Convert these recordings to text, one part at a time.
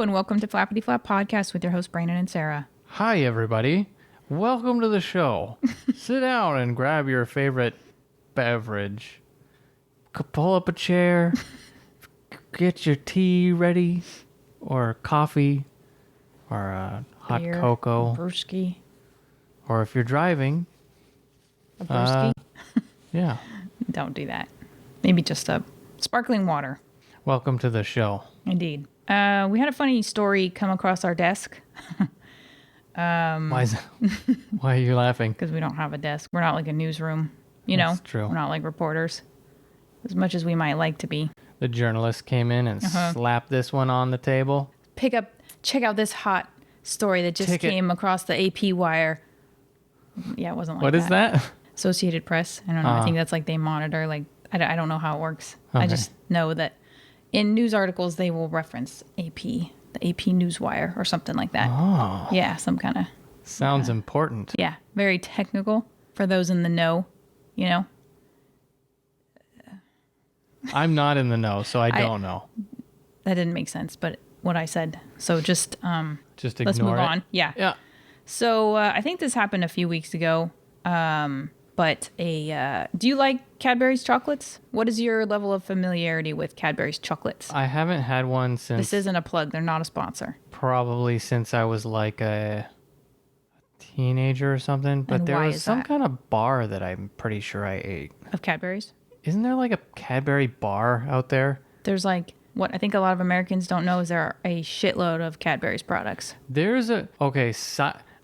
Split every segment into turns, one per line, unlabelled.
and welcome to Flappity Flap Podcast with your hosts, Brandon and Sarah.
Hi, everybody. Welcome to the show. Sit down and grab your favorite beverage. Pull up a chair. Get your tea ready, or coffee, or a hot
Beer,
cocoa.
Brewski.
Or if you're driving.
A brewski?
Yeah.
Don't do that. Maybe just a sparkling water.
Welcome to the show.
Indeed. We had a funny story come across our desk.
Why are you laughing?
Because we don't have a desk. We're not like a newsroom.
That's true.
We're not like reporters. As much as we might like to be.
The journalist came in and slapped this one on the table.
Check out this hot story that just came across the AP wire. Yeah, it wasn't like that.
What is that?
Associated Press. I don't know. I think that's like they monitor. Like I don't know how it works. Okay. I just know that in news articles they will reference AP, the AP Newswire or something like that.
Oh.
Yeah, some kind of.
Sounds important.
Yeah, very technical for those in the know, you know.
I'm not in the know, so I don't know.
That didn't make sense, but what I said. So just
ignore
let's move
it.
on. Yeah.
Yeah.
So I think this happened a few weeks ago. But do you like Cadbury's chocolates? What is your level of familiarity with Cadbury's chocolates?
I haven't had one since...
This isn't a plug. They're not a sponsor.
Probably since I was like a teenager or something. But
And
there
why
was
is
some
that?
kind of bar that I'm pretty sure I ate.
Of Cadbury's?
Isn't there like a Cadbury bar out there?
There's like, what I think a lot of Americans don't know is there are a shitload of Cadbury's products.
There's a... Okay,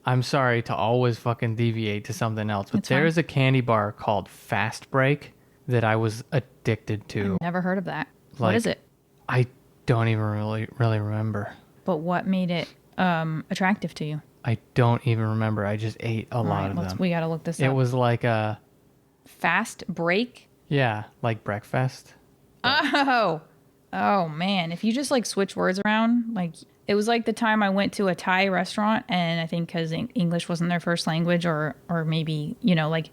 I'm sorry to always fucking deviate to something else, but there is a candy bar called Fast Break that I was addicted to.
I've never heard of that. What is it?
I don't even really remember.
But what made it attractive to you?
I don't even remember. I just ate a lot of them.
We got to look this up.
It was like a...
Fast Break?
Yeah, like breakfast.
Oh man. If you just like switch words around, like it was like the time I went to a Thai restaurant and I think because English wasn't their first language or maybe, you know, like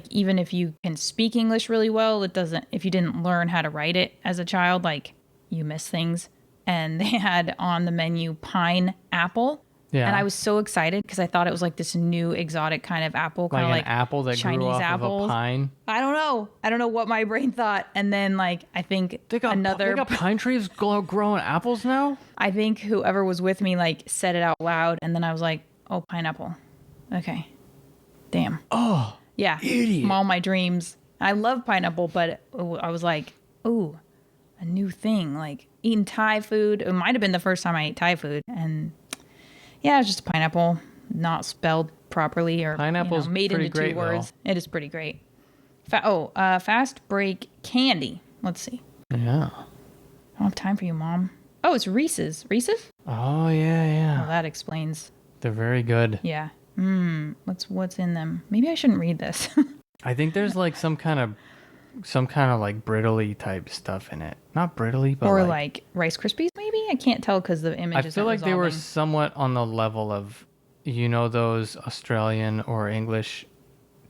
even if you can speak English really well, it doesn't, if you didn't learn how to write it as a child, like you miss things. And they had on the menu pineapple. Yeah. And I was so excited because I thought it was like this new exotic kind of apple. Kind of like
an apple that
Chinese
grew off
apples.
of a pine.
I don't know what my brain thought. And then like, I think
they got pine trees growing apples now?
I think whoever was with me like said it out loud. And then I was like, oh, pineapple. Okay. Damn.
Oh.
Yeah.
Idiot.
All my dreams. I love pineapple, but I was like, ooh, a new thing. Like eating Thai food. It might have been the first time I ate Thai food. And yeah, it's just a pineapple, not spelled properly or made into two words. Though. It is pretty great. Fast Break candy. Let's see.
Yeah.
I don't have time for you, Mom. Oh, it's Reese's. Reese's?
Oh, yeah.
Well, that explains.
They're very good.
Yeah. What's in them? Maybe I shouldn't read this.
I think there's like some kind of like brittly type stuff in it. Not brittly, but
or like Rice Krispies, maybe? I can't tell because the images
I feel like they were somewhat on the level of, those Australian or English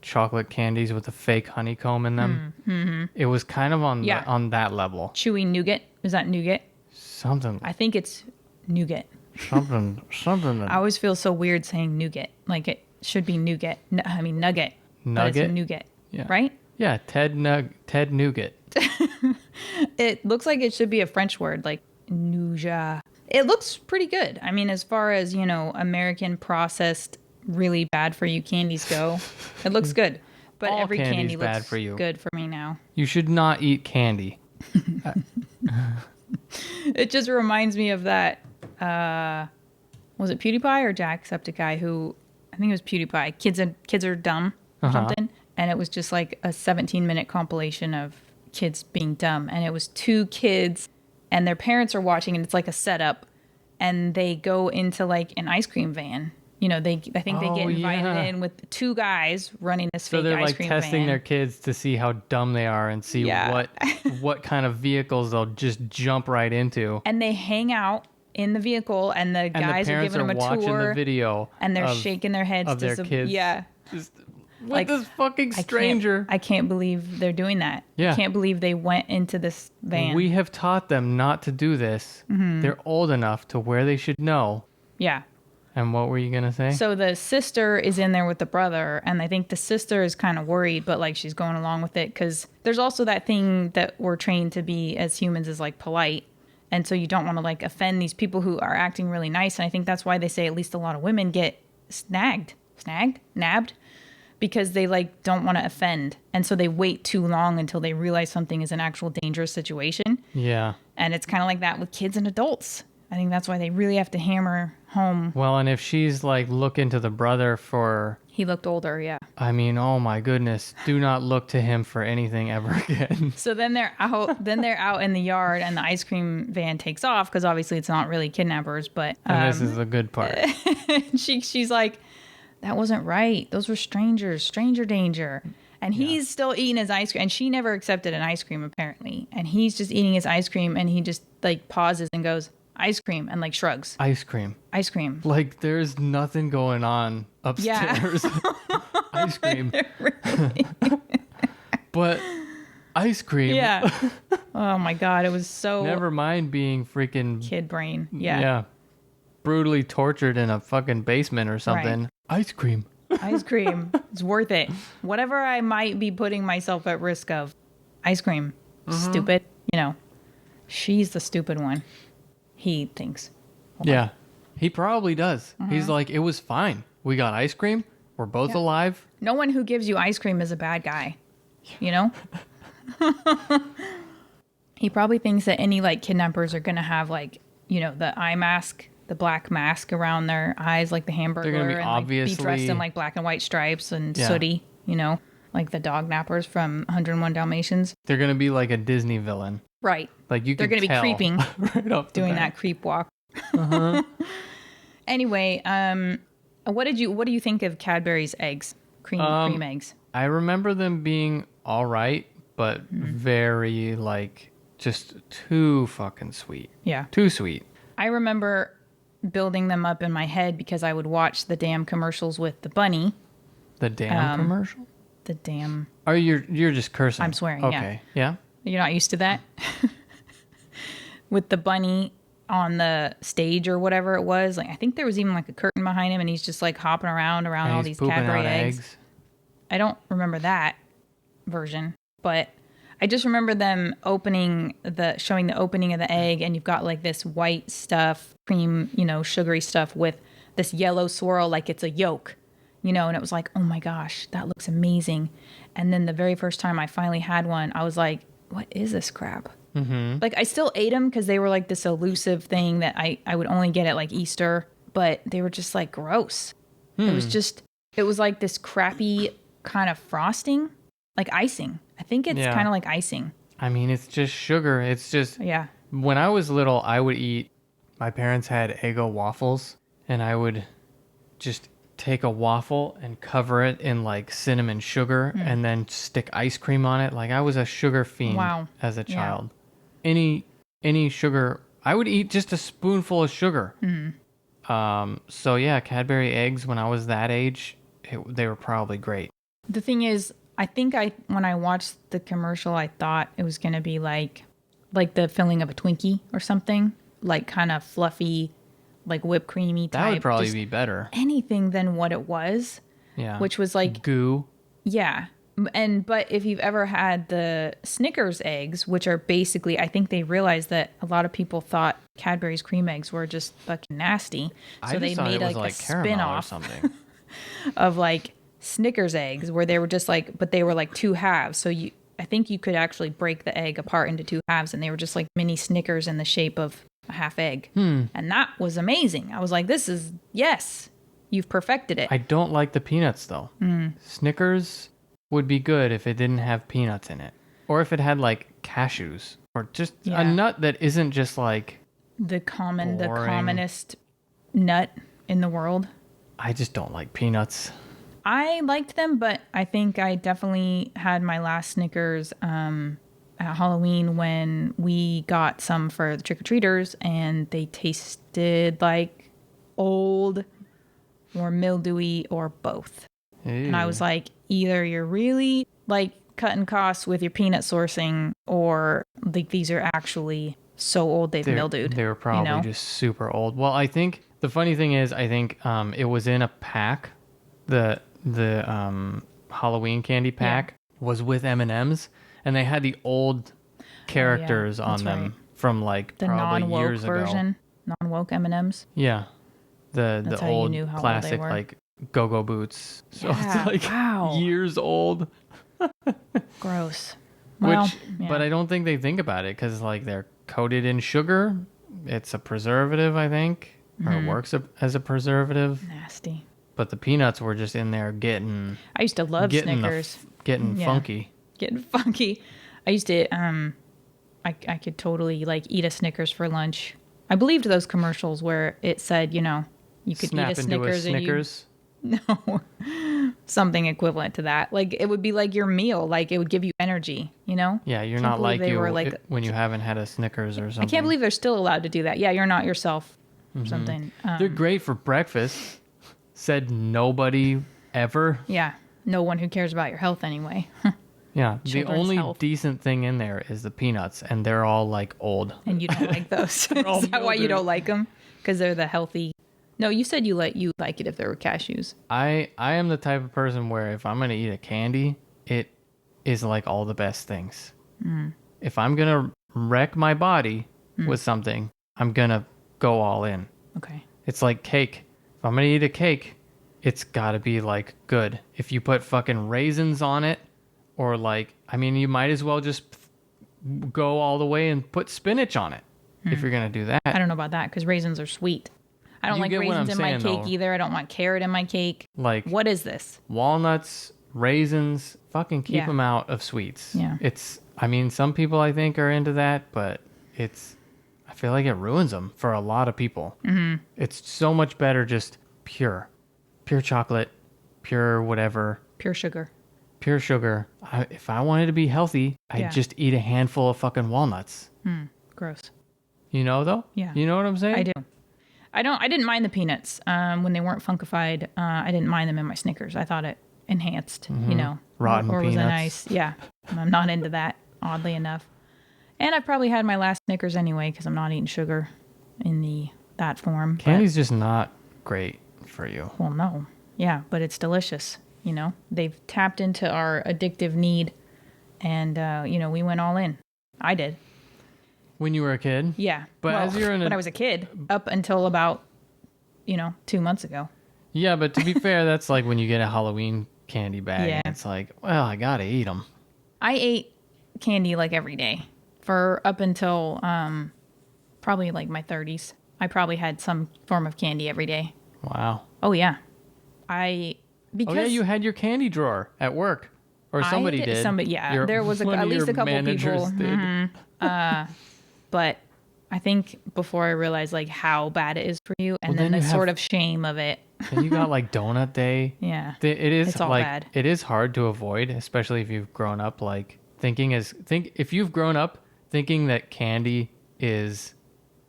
chocolate candies with the fake honeycomb in them.
Mm-hmm.
It was kind of on that level.
Chewy nougat. Is that nougat?
Something.
I think it's nougat.
Something.
I always feel so weird saying nougat. Like it should be nougat. Nugget. But it's nougat. Yeah. Right?
Yeah, Ted Nougat.
It looks like it should be a French word, like nougat. It looks pretty good. I mean, as far as, American processed, really bad for you candies go, it looks good. But
all
every candy looks
bad for you.
Good for me now.
You should not eat candy.
It just reminds me of that, was it PewDiePie or Jacksepticeye who, I think it was PewDiePie, Kids Are Dumb or something. And it was just like a 17-minute compilation of kids being dumb. And it was two kids and their parents are watching and it's like a setup. And they go into like an ice cream van. I think they get invited in with two guys running this fake ice cream van. So they're like
testing their kids to see how dumb they are and see what kind of vehicles they'll just jump right into.
And they hang out in the vehicle and the guys are giving them a tour.
And the parents are watching the video.
And they're shaking their heads.
Of their kids.
Yeah.
with this fucking stranger.
I can't believe they're doing that.
Yeah.
I can't believe they went into this van.
We have taught them not to do this. They're old enough to where they should know.
Yeah.
And what were you going to say?
So the sister is in there with the brother, and I think the sister is kind of worried, but like she's going along with it because there's also that thing that we're trained to be as humans is like polite. And so you don't want to like offend these people who are acting really nice. And I think that's why they say at least a lot of women get nabbed, because they like don't want to offend. And so they wait too long until they realize something is an actual dangerous situation.
Yeah.
And it's kind of like that with kids and adults. I think that's why they really have to hammer home.
Well, and if she's like looking to the brother for...
He looked older, yeah.
I mean, oh my goodness. Do not look to him for anything ever again.
So then they're out in the yard and the ice cream van takes off because obviously it's not really kidnappers, but...
And this is the good part.
she's like, that wasn't right. Those were strangers, stranger danger. And he's still eating his ice cream. And she never accepted an ice cream, apparently. And he's just eating his ice cream and he just like pauses and goes, ice cream, and like shrugs.
Ice cream. Like there's nothing going on upstairs. Yeah. Ice cream. But ice cream.
Yeah. Oh my God. It was so...
Never mind being freaking...
Kid brain. Yeah.
Yeah. Brutally tortured in a fucking basement or something. Right. Ice cream.
Ice cream. It's worth it. Whatever I might be putting myself at risk of. Ice cream. Stupid. You know. She's the stupid one. He thinks.
Yeah. He probably does. He's like, it was fine. We got ice cream. We're both alive.
No one who gives you ice cream is a bad guy. You know? He probably thinks that any like kidnappers are going to have like, you know, the eye mask, the black mask around their eyes, like the Hamburglar.
They're going to be
and
obviously...
like, be dressed in like black and white stripes and sooty, you know, like the dog nappers from 101 Dalmatians.
They're going to be like a Disney villain.
Right.
Like you
They're going to be creeping,
right off
doing that creep walk. Anyway, what do you think of Cadbury's eggs, cream eggs?
I remember them being all right, but very like just too fucking sweet.
Yeah.
Too sweet.
I remember building them up in my head because I would watch the damn commercials with the bunny.
The damn commercial?
The damn...
Oh, you're just cursing.
I'm swearing,
okay. Yeah?
You're not used to that? With the bunny on the stage or whatever it was. Like I think there was even like a curtain behind him and he's just like hopping around
and
all these Cadbury eggs. I don't remember that version, but I just remember them showing the opening of the egg, and you've got like this white stuff, cream, you know, sugary stuff with this yellow swirl like it's a yolk, you know, and it was like, oh my gosh, that looks amazing. And then the very first time I finally had one, I was like, what is this crap? Like I still ate them because they were like this elusive thing that I would only get at like Easter, but they were just like gross. It was like this crappy kind of frosting, like icing. I think it's kind of like icing.
I mean, it's just sugar. It's just...
Yeah.
When I was little, I would eat... My parents had Eggo waffles, and I would just take a waffle and cover it in like cinnamon sugar and then stick ice cream on it. Like I was a sugar fiend as a child. Any sugar... I would eat just a spoonful of sugar. So yeah, Cadbury eggs, when I was that age, they were probably great.
The thing is, I think when I watched the commercial, I thought it was going to be like the filling of a Twinkie or something, like kind of fluffy, like whipped creamy type.
That would probably be better.
Anything than what it was.
Yeah.
Which was like
goo.
Yeah. But if you've ever had the Snickers eggs, which are basically, I think they realized that a lot of people thought Cadbury's cream eggs were just fucking nasty. So they made like a spin-off
something
of like Snickers eggs where they were just like, but they were like two halves. So I think you could actually break the egg apart into two halves, and they were just like mini Snickers in the shape of a half egg. And that was amazing. I was like, yes, you've perfected it.
I don't like the peanuts though. Snickers would be good if it didn't have peanuts in it, or if it had like cashews, or just a nut that isn't just like
the commonest nut in the world.
I just don't like peanuts.
I liked them, but I think I definitely had my last Snickers at Halloween when we got some for the trick-or-treaters, and they tasted like old or mildewy or both. And I was like, either you're really like cutting costs with your peanut sourcing, or like these are actually so old they've mildewed.
They were probably just super old. Well, I think the funny thing is, I think it was in a pack. The Halloween candy pack was with M&Ms, and they had the old characters on them from like
the
probably
non-woke
years
version,
ago.
non-woke M&Ms.
Yeah, the old classic like Go-Go Boots. So it's like years old.
Gross. Well,
But I don't think they think about it because like they're coated in sugar. It's a preservative, I think, or it works as a preservative.
Nasty.
But the peanuts were just in there getting.
I used to love Snickers.
Getting funky.
Getting funky. I used to. I could totally like eat a Snickers for lunch. I believed those commercials where it said, you could
Snap
eat a Snickers
into a Snickers.
No, something equivalent to that. Like it would be like your meal. Like it would give you energy.
Yeah, you're not like when you haven't had a Snickers or something.
I can't believe they're still allowed to do that. Yeah, you're not yourself. Something.
They're great for breakfast. Said nobody ever.
Yeah, no one who cares about your health anyway.
Yeah, the only decent thing in there is the peanuts, and they're all like old.
And you don't like those? Is that why you don't like them? Because they're the healthy. No, you said you like it if there were cashews.
I am the type of person where if I'm gonna eat a candy, it is like all the best things. If I'm gonna wreck my body with something, I'm gonna go all in.
Okay.
It's like cake. If I'm gonna eat a cake, it's gotta be like good. If you put fucking raisins on it, or like, I mean, you might as well just go all the way and put spinach on it if you're gonna do that.
I don't know about that because raisins are sweet. I don't like raisins in my cake either. I don't want carrot in my cake. Like, what is this?
Walnuts, raisins, fucking keep them out of sweets.
Yeah.
I mean, some people I think are into that, but I feel like it ruins them for a lot of people. Mm-hmm. It's so much better just pure chocolate, pure whatever.
Pure sugar.
If I wanted to be healthy, I'd just eat a handful of fucking walnuts.
Gross.
Though?
Yeah.
You know what I'm saying?
I do. I didn't mind the peanuts when they weren't funkified. I didn't mind them in my Snickers. I thought it enhanced,
rotten
or
peanuts.
was a nice. Yeah, I'm not into that. Oddly enough, and I probably had my last Snickers anyway because I'm not eating sugar in that form.
Candy's just not great for you.
Well, no, yeah, but it's delicious. They've tapped into our addictive need, and we went all in. I did.
When you were a kid?
Yeah.
But
when I was a kid, up until about, 2 months ago.
Yeah, but to be fair, that's like when you get a Halloween candy bag. Yeah. And it's like, well, I gotta eat them.
I ate candy like every day for up until probably like my 30s. I probably had some form of candy every day.
Wow.
Oh, yeah.
You had your candy drawer at work. Or somebody did.
There was at least a couple people. Mm-hmm. But I think before I realized like how bad it is for you, and then the sort of shame of it.
Then you got like donut day.
Yeah.
It's
all bad.
It is hard to avoid, especially if you've grown up if you've grown up thinking that candy is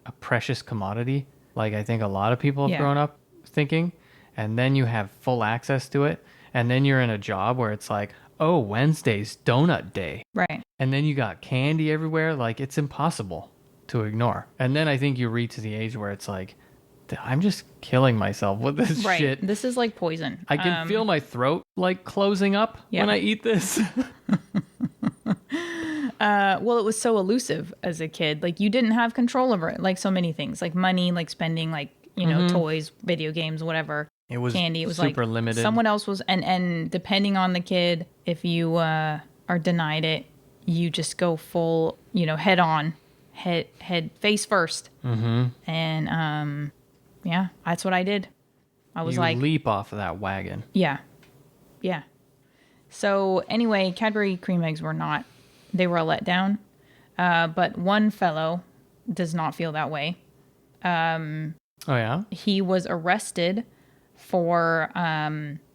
a precious commodity, like I think a lot of people have grown up thinking, and then you have full access to it, and then you're in a job where it's like, oh, Wednesday's donut day.
Right.
And then you got candy everywhere. Like, it's impossible to ignore. And then I think you reach the age where it's like, I'm just killing myself with this shit.
This is like poison.
I can feel my throat like closing up when I eat this.
Well, it was so elusive as a kid. Like, you didn't have control over it. Like so many things, like money, like spending, like, toys, video games, whatever.
It was
candy. It was
super
like
limited.
Someone else was, and depending on the kid, if you are denied it, you just go full, head on, head face first. Mm-hmm. And that's what I did. I was
leap off of that wagon.
Yeah. So anyway, Cadbury Creme Eggs they were a letdown. But one fellow does not feel that way.
Oh yeah.
He was arrested for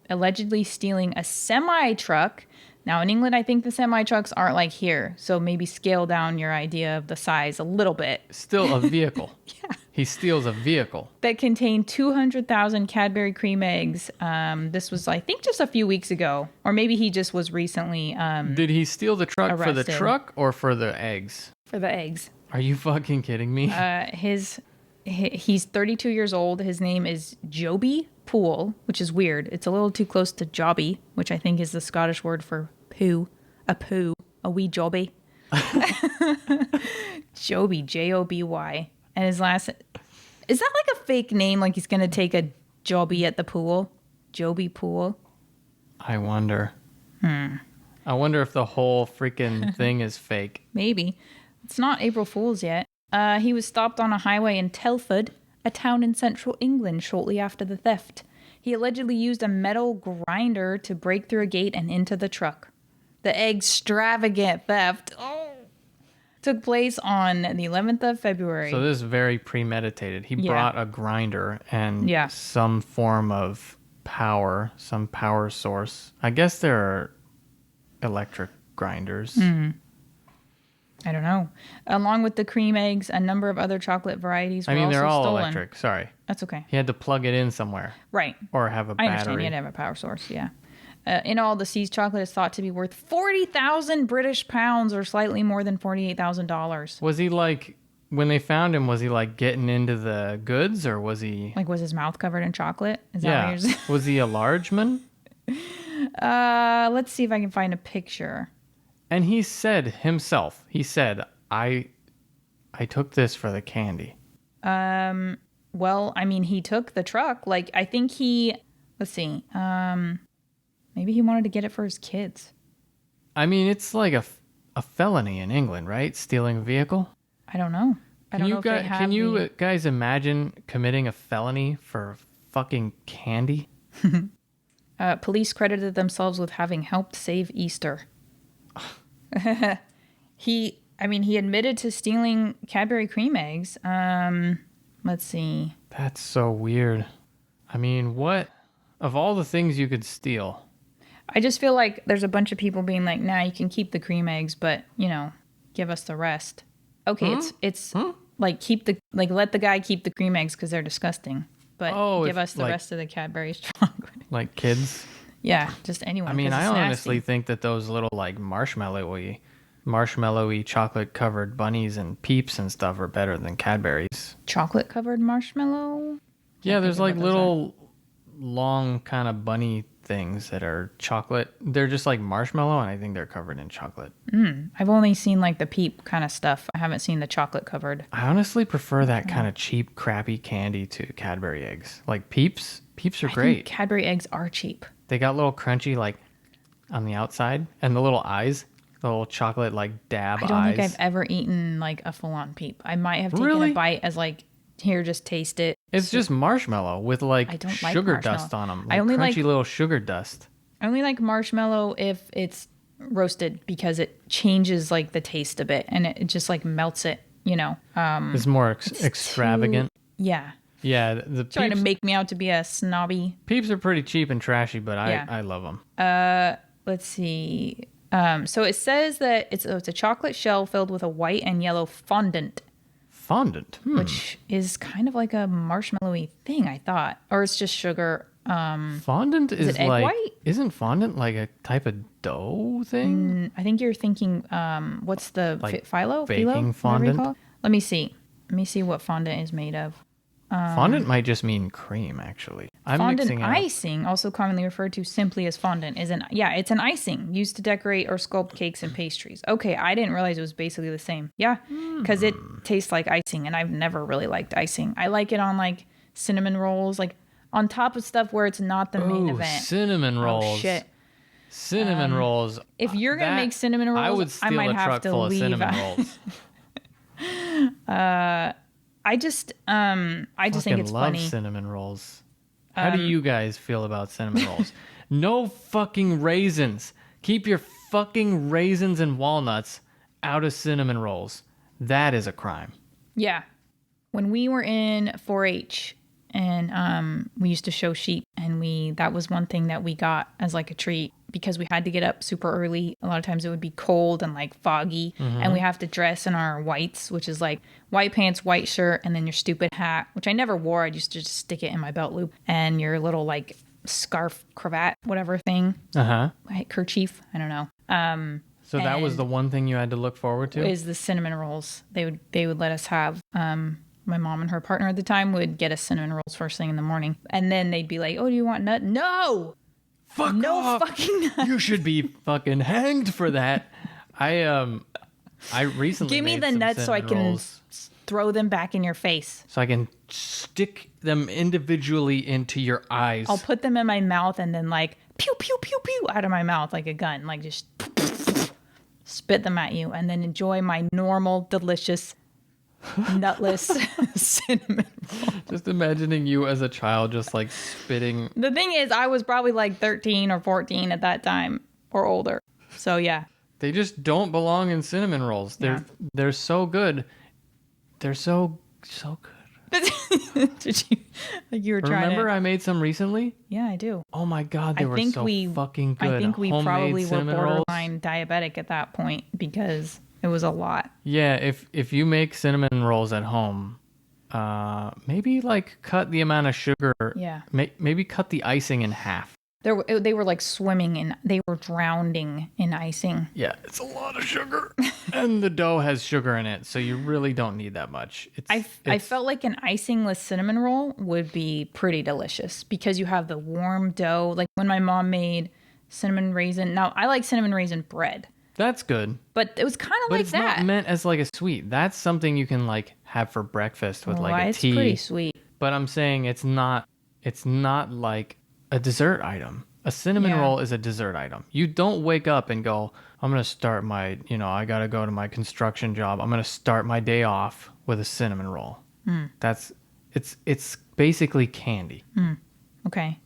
allegedly stealing a semi truck Now in England, I think the semi trucks aren't like here, so maybe scale down your idea of the size a little bit.
Still a vehicle. Yeah. He steals a vehicle.
That contained 200,000 Cadbury Creme Eggs. This was, I think, just a few weeks ago. Or maybe he just was recently
Did he steal the truck
arrested.
for the truck or for the eggs?
For the eggs.
Are you fucking kidding me?
He's 32 years old. His name is Joby Pool, which is weird. It's a little too close to Jobby, which I think is the Scottish word for poo. A wee Joby. Joby, Joby. And his last... Is that like a fake name? Like he's going to take a Jobby at the pool? Joby Pool?
I wonder. I wonder if the whole freaking thing is fake.
Maybe. It's not April Fool's yet. He was stopped on a highway in Telford, a town in central England, shortly after the theft. He allegedly used a metal grinder to break through a gate and into the truck. The extravagant theft took place on the 11th of February.
So this is very premeditated. He brought a grinder and some form of power, some power source. I guess there are electric grinders.
I don't know. Along with the cream eggs, a number of other chocolate varieties were also
they're all
stolen.
electric. Sorry.
That's okay.
He had to plug it in somewhere.
Right.
Or have a
I
battery.
understand. He had to have a power source, yeah. In all, the seized chocolate is thought to be worth 40,000 British pounds or slightly more than $48,000.
Was he like, when they found him, was he like getting into the goods or was he...
Like, was his mouth covered in chocolate? Is that what you're saying?
Was he a large man?
Let's see if I can find a picture.
And he said himself, I took this for the candy.
Well, I mean, he took the truck. Like, I think let's see. Maybe he wanted to get it for his kids.
I mean, it's like a felony in England, right? Stealing a vehicle?
I don't know. I don't know if they have
Can you guys imagine committing a felony for fucking candy?
Police credited themselves with having helped save Easter. He admitted to stealing Cadbury Creme Eggs. Let's see.
That's so weird. I mean, what? Of all the things you could steal.
I just feel like there's a bunch of people being like, nah, you can keep the cream eggs, but, give us the rest. Okay, it's like let the guy keep the cream eggs because they're disgusting. But give us the rest of the Cadbury chocolate.
Like kids?
Yeah, just anyone.
I mean, I honestly think that those little like marshmallowy chocolate covered bunnies and Peeps and stuff are better than Cadbury's.
Chocolate covered marshmallow?
Yeah, there's like little long kind of bunny things that are chocolate. They're just like marshmallow and I think they're covered in chocolate.
I've only seen like the Peep kind of stuff. I haven't seen the chocolate covered.
I honestly prefer that kind of cheap, crappy candy to Cadbury eggs. Like Peeps are great.
Think Cadbury eggs are cheap.
They got little crunchy like on the outside and the little eyes, the little chocolate like dab eyes.
I don't think I've ever eaten like a full-on Peep. I might have taken a bite as like, here, just taste it.
It's just marshmallow with like sugar dust on them. Like crunchy little sugar dust.
I only like marshmallow if it's roasted because it changes like the taste a bit and it just like melts it,
It's more extravagant.
Yeah.
Yeah. The
trying to make me out to be a snobby.
Peeps are pretty cheap and trashy, but I love them.
Let's see. So it says that it's a chocolate shell filled with a white and yellow fondant.
Fondant?
Which is kind of like a marshmallowy thing, I thought. Or it's just sugar.
Fondant is
it egg
like...
white?
Isn't fondant like a type of dough thing?
I think you're thinking, what's the
like
phyllo?
Baking fondant?
Let me see. Let me see what fondant is made of.
Fondant might just mean cream, actually.
Fondant icing, also commonly referred to simply as fondant, it's an icing used to decorate or sculpt cakes and pastries. Okay, I didn't realize it was basically the same. Yeah, because it tastes like icing, and I've never really liked icing. I like it on like cinnamon rolls, like on top of stuff where it's not the main event.
Cinnamon rolls.
Oh, shit.
Cinnamon rolls.
If you're going to make cinnamon rolls,
I would steal
might
a
have
truck
to
full
leave.
of cinnamon rolls.
I just think it's
love
funny.
Cinnamon rolls. How do you guys feel about cinnamon rolls? No fucking raisins. Keep your fucking raisins and walnuts out of cinnamon rolls. That is a crime.
Yeah. When we were in 4-H, and we used to show sheep, and that was one thing that we got as like a treat because we had to get up super early. A lot of times it would be cold and like foggy, and we have to dress in our whites, which is like white pants, white shirt, and then your stupid hat, which I never wore. I used to just stick it in my belt loop, and your little like scarf, cravat, whatever thing, kerchief. I don't know.
So that was the one thing you had to look forward to?
Is the cinnamon rolls. They would let us have. My mom and her partner at the time would get us cinnamon rolls first thing in the morning, and then they'd be like, "Oh, do you want nut?" No,
fuck
no
off.
Fucking nut.
You should be fucking hanged for that. I recently
give me
made
the
some
nuts so I can
rolls,
throw them back in your face.
so I can stick them individually into your eyes.
I'll put them in my mouth and then like pew pew pew pew out of my mouth like a gun, like just spit them at you, and then enjoy my normal, delicious, nutless cinnamon roll.
Just imagining you as a child just like spitting.
The thing is, I was probably like 13 or 14 at that time or older. So yeah.
They just don't belong in cinnamon rolls. They're so good. They're so good.
Did you? Like you were trying
Remember I made some recently?
Yeah, I do.
Oh my god, they were so fucking good.
I think we
Homemade
probably were
cinnamon rolls.
borderline diabetic at that point because it was a lot.
Yeah, if you make cinnamon rolls at home, maybe like cut the amount of sugar.
Yeah.
Maybe cut the icing in half.
They were like swimming they were drowning in icing.
Yeah, it's a lot of sugar. And the dough has sugar in it, so you really don't need that much.
I felt like an icingless cinnamon roll would be pretty delicious because you have the warm dough. Like when my mom made cinnamon raisin. Now, I like cinnamon raisin bread.
That's good.
But it was kind of like
it's
that.
Not meant as like a sweet. That's something you can like have for breakfast with like a tea.
It's pretty sweet.
But I'm saying it's not like a dessert item. A cinnamon roll is a dessert item. You don't wake up and go, I'm going to start my, I got to go to my construction job. I'm going to start my day off with a cinnamon roll. It's basically candy.
Okay.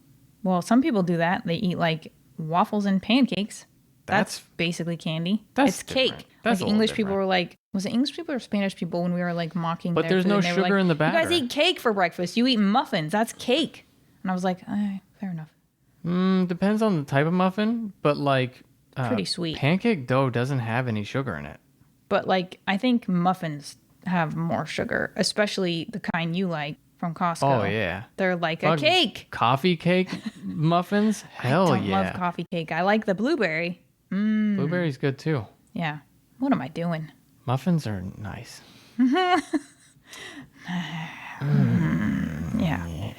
Well, some people do that. They eat like waffles and pancakes. That's basically candy. It's
different.
cake.
That's
like English people were like, was it English people or Spanish people when we were like mocking
But
their
there's
food,
no
and they were
sugar
like,
in the batter.
You guys eat cake for breakfast. You eat muffins. That's cake. And I was like, fair enough.
Depends on the type of muffin, but like
pretty sweet.
Pancake dough doesn't have any sugar in it.
But like, I think muffins have more sugar, especially the kind you like from Costco.
Oh yeah,
they're like a cake.
Coffee cake muffins. Hell
I don't love coffee cake. I like the blueberry.
Blueberry's good too.
Yeah. What am I doing?
Muffins are nice.
Yeah.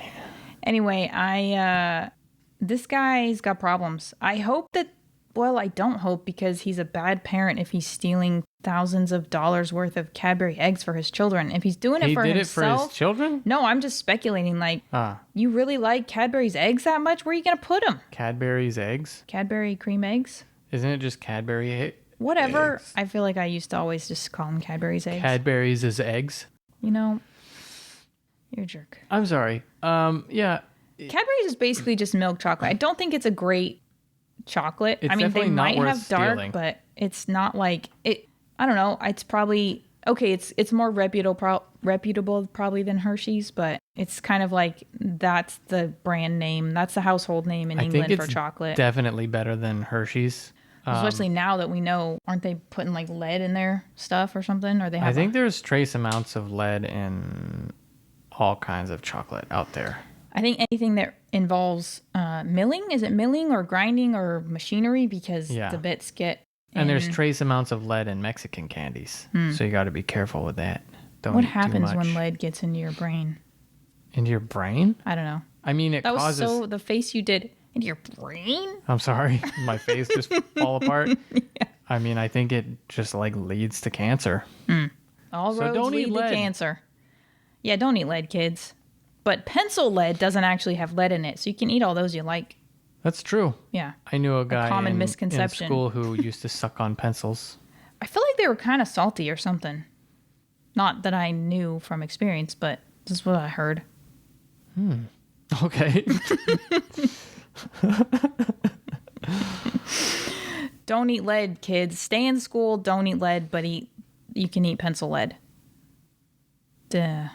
Anyway, this guy's got problems. I hope that, well, I don't hope because he's a bad parent if he's stealing thousands of dollars worth of Cadbury eggs for his children. If he's doing it for himself. He did it for his
children?
No, I'm just speculating. Like, you really like Cadbury's eggs that much? Where are you going to put them?
Cadbury's eggs?
Cadbury Creme Eggs?
Isn't it just Cadbury
Whatever.
Eggs?
I feel like I used to always just call them Cadbury's eggs.
Cadbury's is eggs?
You're a jerk.
I'm sorry. Yeah.
Cadbury's is basically just milk chocolate. I don't think it's a great chocolate.
It's
I mean, they might have dark,
stealing.
but it's not like it. I don't know. It's probably okay. It's more reputable probably than Hershey's, but it's kind of like that's the brand name. That's the household name in England for chocolate.
Definitely better than Hershey's.
Especially now that we know, aren't they putting like lead in their stuff or something? Or they have?
I think there's trace amounts of lead in all kinds of chocolate out there.
I think anything that involves milling, is it milling or grinding or machinery? Because the bits get
and there's trace amounts of lead in Mexican candies. So you got to be careful with that. Don't
What
eat too
happens
much.
when lead gets into your brain?
Into your brain?
I don't know.
I mean, it causes...
That was so... The face you did into your brain?
I'm sorry. My face just fall apart. Yeah. I mean, I think it just like leads to cancer.
All roads lead to cancer. Yeah, don't eat lead, kids. But pencil lead doesn't actually have lead in it, so you can eat all those you like.
That's true.
Yeah.
I knew a guy
common
in
misconception.
school who used to suck on pencils.
I feel like they were kind of salty or something. Not that I knew from experience, but this is what I heard.
Okay.
Don't eat lead, kids. Stay in school, don't eat lead, but you can eat pencil lead. Duh.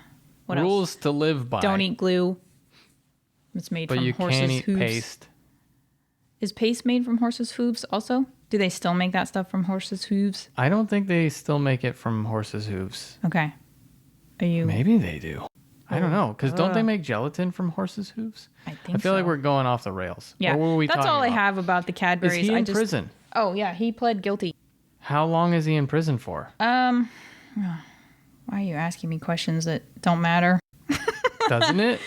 What
Rules
else?
to live by.
Don't eat glue. It's made
But
from
you
horses'
can't eat
hooves.
paste.
Is paste made from horses' hooves also? Do they still make that stuff from horses' hooves?
I don't think they still make it from horses' hooves.
Okay. Are you?
Maybe they do. I don't know. Because don't they make gelatin from horses' hooves?
I think
feel like
so.
we're going off the rails.
Yeah.
What were we
That's
talking
all I
about?
have about the Cadburys.
Is he in prison?
Oh yeah, he pled guilty.
How long is he in prison for?
Why are you asking me questions that don't matter?
Doesn't it?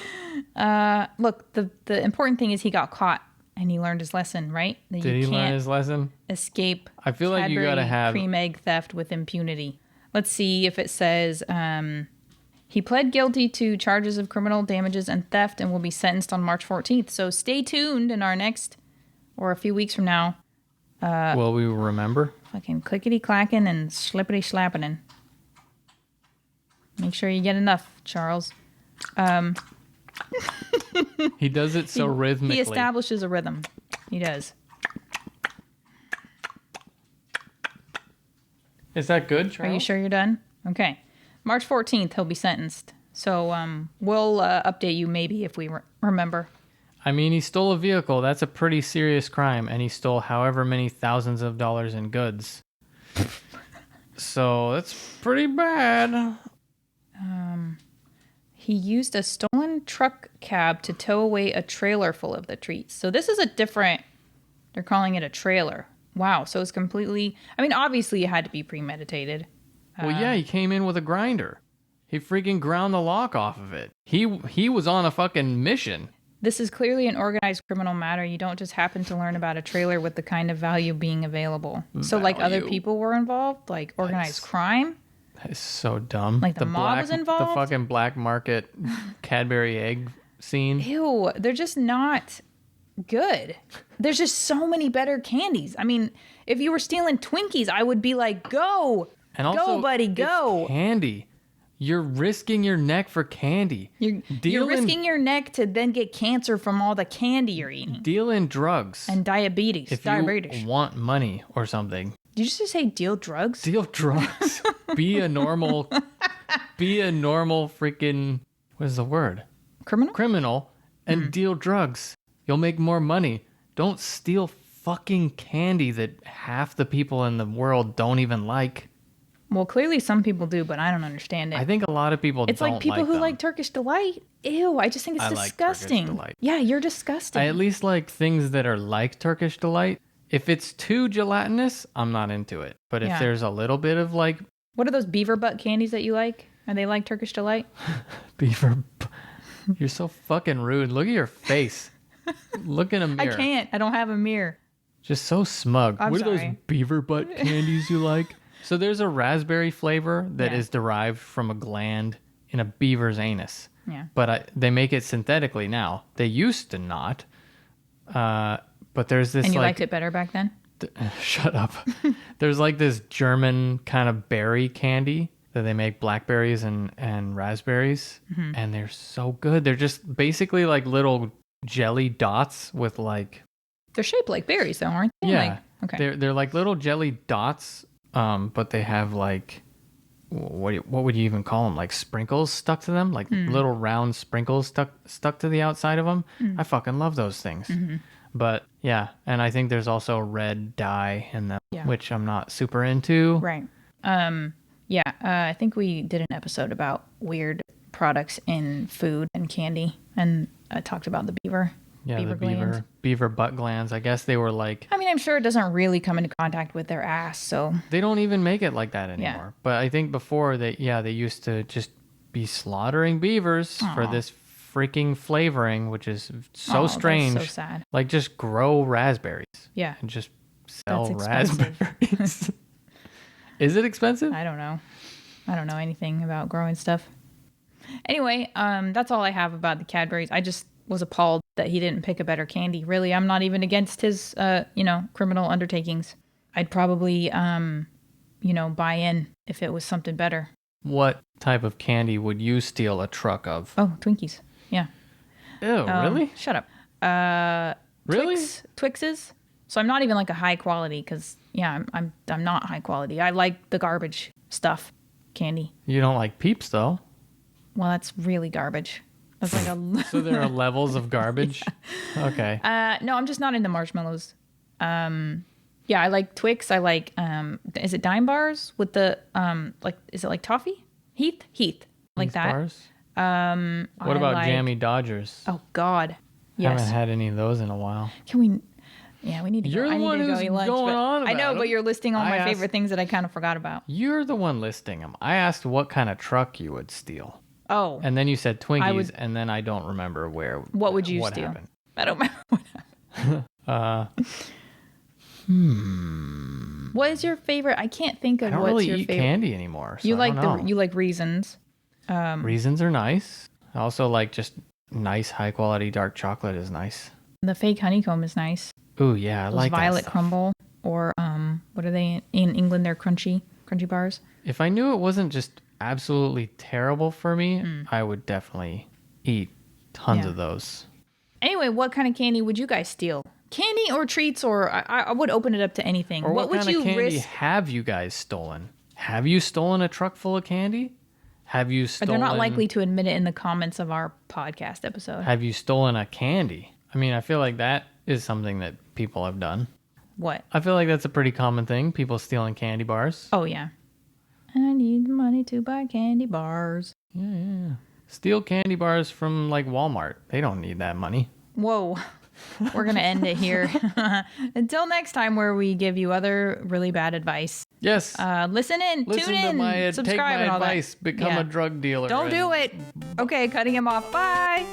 Look, the important thing is he got caught and he learned his lesson, right? That
Did he
you
learn
can't
his lesson?
escape
I feel like you
Cadbury
gotta have.
cream egg theft with impunity. Let's see if it says he pled guilty to charges of criminal damages and theft and will be sentenced on March 14th. So stay tuned in our next, or a few weeks from now.
Will we remember?
Fucking clickety clacking and slippity slapping. Make sure you get enough, Charles.
He does it so rhythmically.
He establishes a rhythm. He does.
Is that good,
Are
Charles?
you sure you're done? Okay. March 14th, he'll be sentenced. So we'll update you maybe if we remember.
I mean, he stole a vehicle. That's a pretty serious crime. And he stole however many thousands of dollars in goods. So that's pretty bad.
He used a stolen truck cab to tow away a trailer full of the treats. So this is a different, they're calling it a trailer. Wow. So it's completely, I mean, obviously it had to be premeditated.
Well, yeah, he came in with a grinder. He freaking ground the lock off of it. He was on a fucking mission.
This is clearly an organized criminal matter. You don't just happen to learn about a trailer with the kind of value being available. So like other
Value.
people were involved, like organized crime.
That is so dumb.
Like the mob was involved?
The fucking black market Cadbury egg scene.
Ew, they're just not good. There's just so many better candies. I mean, if you were stealing Twinkies, I would be like, go.
And also,
Go, buddy, go.
It's candy. You're risking your neck for candy.
You're risking your neck to then get cancer from all the candy you're eating.
Deal in drugs.
And diabetes.
If
diabetes.
you want money or something.
Did you just say deal drugs?
Deal drugs. Be a normal freaking, what is the word?
Criminal?
And deal drugs. You'll make more money. Don't steal fucking candy that half the people in the world don't even like.
Well, clearly some people do, but I don't understand it.
I think a lot of people
It's
don't
like people who
them.
like Turkish Delight. Ew, I just think it's
I like Turkish
disgusting.
Delight.
Yeah, you're disgusting.
I at least like things that are like Turkish Delight. If it's too gelatinous, I'm not into it. But if
Yeah.
there's a little bit of like
What are those beaver butt candies that you like? Are they like Turkish Delight?
beaver, you're so fucking rude. Look at your face. Look in a mirror.
I can't. I don't have a mirror.
Just so smug.
I'm
what are those
sorry.
beaver butt candies you like? So there's a raspberry flavor that
Yeah.
is derived from a gland in a beaver's anus.
Yeah.
But they make it synthetically now. They used to not. But there's this
And you
like
liked it better back then?
shut up. There's like this German kind of berry candy that they make blackberries and raspberries,
Mm-hmm.
and they're so good. They're just basically like little jelly dots with like
They're shaped like berries, though, aren't they?
yeah.
Like, okay.
They're like little jelly dots, but they have like what would you even call them? Like sprinkles stuck to them, like
Hmm.
little round sprinkles stuck to the outside of them.
Hmm.
I fucking love those things.
Mm-hmm.
But yeah, and I think there's also red dye in them,
Yeah.
which I'm not super into.
Right. Yeah. I think we did an episode about weird products in food and candy, and I talked about the beaver.
Yeah, the
glands.
beaver butt glands. I guess they were like
I mean, I'm sure it doesn't really come into contact with their ass, so
they don't even make it like that anymore. But I think before they used to just be slaughtering beavers for
Aw.
this freaking flavoring, which is so
Aw,
strange.
That's so sad.
Like just grow raspberries
Yeah.
and just sell
That's expensive.
raspberries. Is it expensive?
I don't know. I don't know anything about growing stuff. Anyway, that's all I have about the Cadburys. I just was appalled that he didn't pick a better candy. Really, I'm not even against his, criminal undertakings. I'd probably, buy in if it was something better.
What type of candy would you steal a truck of?
Oh, Twinkies. Yeah.
Ew, really?
Shut up.
Really?
Twixes. So I'm not even like a high quality because I'm not high quality. I like the garbage stuff, candy.
You don't like Peeps though.
Well, that's really garbage. That's like a.
So there are levels of garbage. Okay.
No, I'm just not into marshmallows. Yeah, I like Twix. I like is it Dime bars with the like is it like toffee? Heath, like
These
that.
Bars?
I
What about
like-
Jammy Dodgers?
Oh God, yes.
Haven't had any of those in a while.
Can we? Yeah, we need to.
You're
go.
the
I need
one
to go
who's
eat lunch,
going
but-
on
I know,
about
but
'em.
you're listing all
I
my
asked-
favorite things that I kind of forgot about.
You're the one listing them. I asked what kind of truck you would steal.
Oh,
And then you said Twinkies,
would-
and then I don't remember where.
what would you
what
steal?
happened.
I don't remember what happened. What is your favorite? I can't think of
I don't
what's
really
your
eat
favorite.
candy anymore. So
You
I
like
don't know.
you like Reasons.
Reasons are nice. I also like just nice, high quality dark chocolate is nice.
The fake honeycomb is nice.
Ooh, yeah, I
Those
like that
violet
stuff.
crumble or what are they in England? They're crunchy bars.
If I knew it wasn't just absolutely terrible for me, I would definitely eat tons
Yeah.
of those.
Anyway, what kind of candy would you guys steal? Candy or treats, or I would open it up to anything.
Or what
would
kind
you
of candy
risk?
have you guys stolen? Have you stolen a truck full of candy? Have you stolen?
They're not likely to admit it in the comments of our podcast episode.
Have you stolen a candy? I mean, I feel like that is something that people have done.
What?
I feel like that's a pretty common thing. People stealing candy bars.
Oh yeah. I need money to buy candy bars.
Yeah. Steal candy bars from like Walmart. They don't need that money.
Whoa. We're going to end it here. Until next time, where we give you other really bad advice.
Yes.
Listen in,
Listen
tune
to
in,
my take
subscribe,
my
and all
advice.
that.
Become
Yeah.
a drug dealer.
Don't
and-
do it. Okay, cutting him off. Bye.